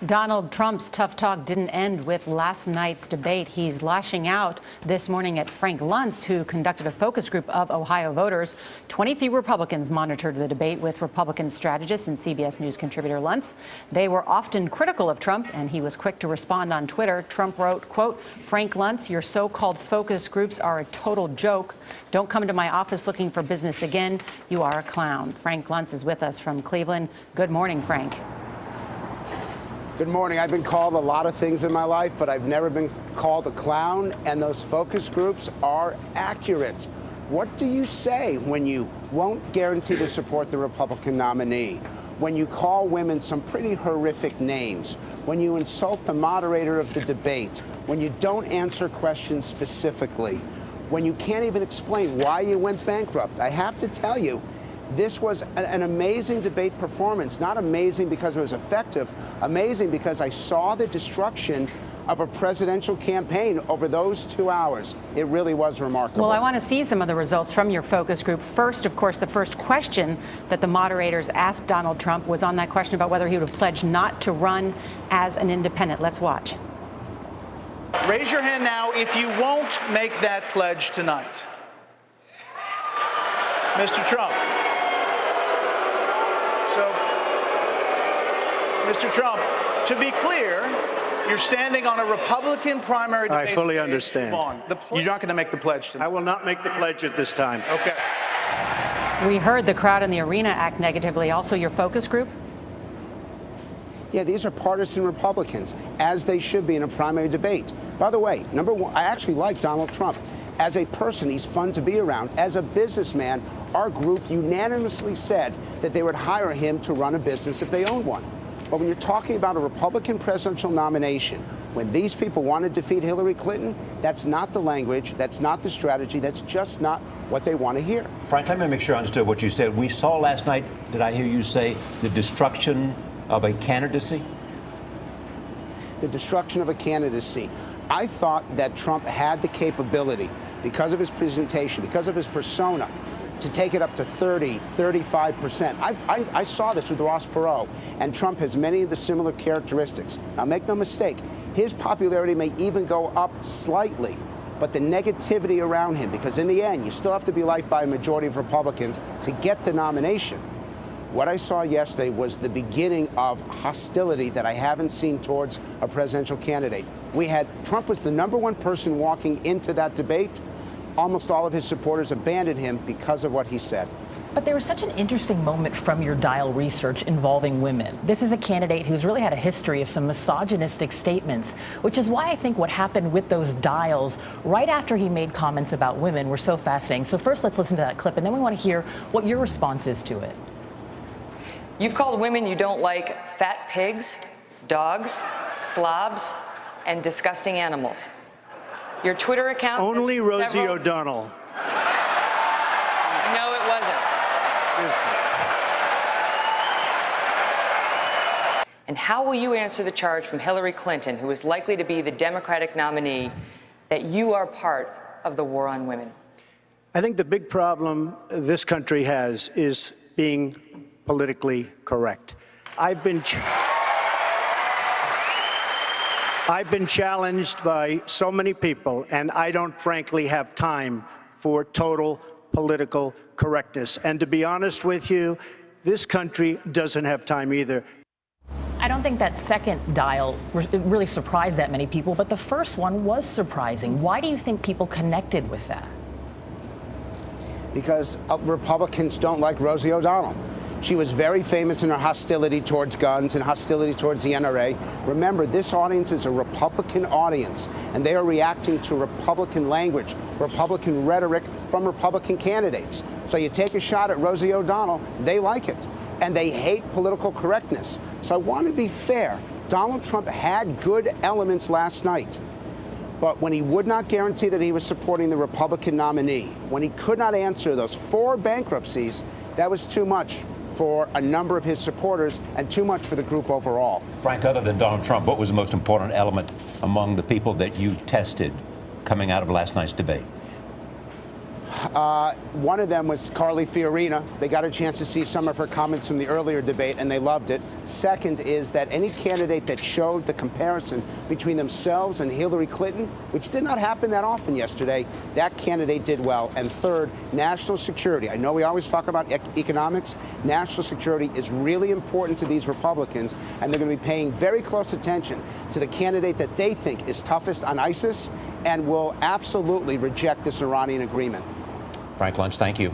Donald Trump's tough talk didn't end with last night's debate. He's lashing out this morning at Frank Luntz, who conducted a focus group of Ohio voters. 23 Republicans monitored the debate with Republican strategist and CBS News contributor Luntz. They were often critical of Trump, and he was quick to respond on Twitter. Trump wrote, quote, "Frank Luntz, your so-called focus groups are a total joke. Don't come to my office looking for business again. You are a clown." Frank Luntz is with us from Cleveland. Good morning, Frank. Good morning. I've been called a lot of things in my life, but I've never been called a clown, and those focus groups are accurate. What do you say when you won't guarantee to support the Republican nominee, when you call women some pretty horrific names, when you insult the moderator of the debate, when you don't answer questions specifically, when you can't even explain why you went bankrupt? I have to tell you, this was an amazing debate performance. Not amazing because it was effective, amazing because I saw the destruction of a presidential campaign over those 2 hours. It really was remarkable. Well, I want to see some of the results from your focus group. First, of course, the first question that the moderators asked Donald Trump was on that question about whether he would have pledged not to run as an independent. Let's watch. Raise your hand now if you won't make that pledge tonight. Mr. Trump. So, Mr. Trump, to be clear, you're standing on a Republican primary debate. I fully understand. You're not going to make the pledge tonight. I will not make the pledge at this time. Okay. We heard the crowd in the arena act negatively. Also, your focus group? Yeah, these are partisan Republicans, as they should be in a primary debate. By the way, number one, I actually like Donald Trump. As a person, he's fun to be around. As a businessman, our group unanimously said that they would hire him to run a business if they owned one. But when you're talking about a Republican presidential nomination, when these people want to defeat Hillary Clinton, that's not the language, that's not the strategy, that's just not what they want to hear. Frank, let me make sure I understood what you said. We saw last night, did I hear you say, the destruction of a candidacy? The destruction of a candidacy. I thought that Trump had the capability, because of his presentation, because of his persona, to take it up to 30, 35%. I saw this with Ross Perot, and Trump has many of the similar characteristics. Now, make no mistake, his popularity may even go up slightly, but the negativity around him, because in the end, you still have to be liked by a majority of Republicans to get the nomination. What I saw yesterday was the beginning of hostility that I haven't seen towards a presidential candidate. Trump was the #1 person walking into that debate. Almost all of his supporters abandoned him because of what he said. But there was such an interesting moment from your dial research involving women. This is a candidate who's really had a history of some misogynistic statements, which is why I think what happened with those dials right after he made comments about women were so fascinating. So first, let's listen to that clip, and then we want to hear what your response is to it. You've called women you don't like fat pigs, dogs, slobs, and disgusting animals. Your Twitter account... Only Rosie O'Donnell. No, it wasn't. And how will you answer the charge from Hillary Clinton, who is likely to be the Democratic nominee, that you are part of the war on women? I think the big problem this country has is being politically correct. I've been challenged by so many people, and I don't frankly have time for total political correctness. And to be honest with you, this country doesn't have time either. I don't think that second dial really surprised that many people, but the first one was surprising. Why do you think people connected with that? Because Republicans don't like Rosie O'Donnell. She was very famous in her hostility towards guns and hostility towards the NRA. Remember, this audience is a Republican audience, and they are reacting to Republican language, Republican rhetoric from Republican candidates. So you take a shot at Rosie O'Donnell, they like it, and they hate political correctness. So I want to be fair. Donald Trump had good elements last night. But when he would not guarantee that he was supporting the Republican nominee, when he could not answer those 4 bankruptcies, that was too much for a number of his supporters and too much for the group overall. Frank, other than Donald Trump, what was the most important element among the people that you tested coming out of last night's debate? One of them was Carly Fiorina. They got a chance to see some of her comments from the earlier debate, and they loved it. Second is that any candidate that showed the comparison between themselves and Hillary Clinton, which did not happen that often yesterday, that candidate did well. And third, national security. I know we always talk about economics. National security is really important to these Republicans, and they're going to be paying very close attention to the candidate that they think is toughest on ISIS and will absolutely reject this Iranian agreement. Frank Luntz, thank you.